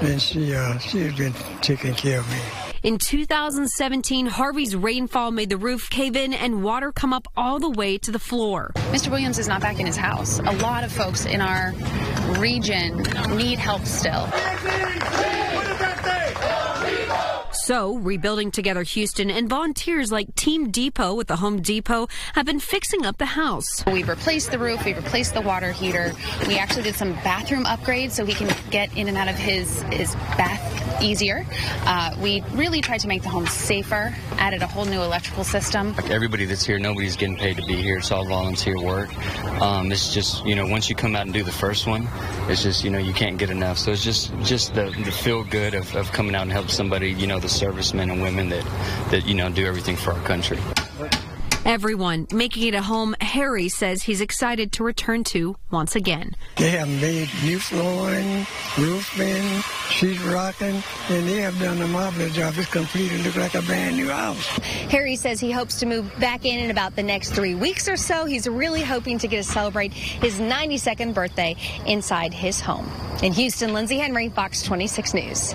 and she's been taking care of me. In 2017, Harvey's rainfall made the roof cave in and water come up all the way to the floor. Mr. Williams is not back in his house. A lot of folks in our region need help still. So, Rebuilding Together Houston and volunteers like Team Depot with the Home Depot have been fixing up the house. We replaced the roof, we replaced the water heater. We actually did some bathroom upgrades so he can get in and out of his bath easier. We really tried to make the home safer, added a whole new electrical system. Everybody that's here, nobody's getting paid to be here. It's all volunteer work. It's just, once you come out and do the first one, it's just, you can't get enough. So it's just the feel good of coming out and help somebody, the servicemen and women that do everything for our country. Everyone making it a home Harry says he's excited to return to once again. They have made new flooring, roofing, sheetrocking, and they have done a marvelous job. It's completed, look like a brand new house. Harry says he hopes to move back in about the next 3 weeks or so. He's really hoping to get to celebrate his 92nd birthday inside his home. In Houston, Lindsay Henry, Fox 26 News.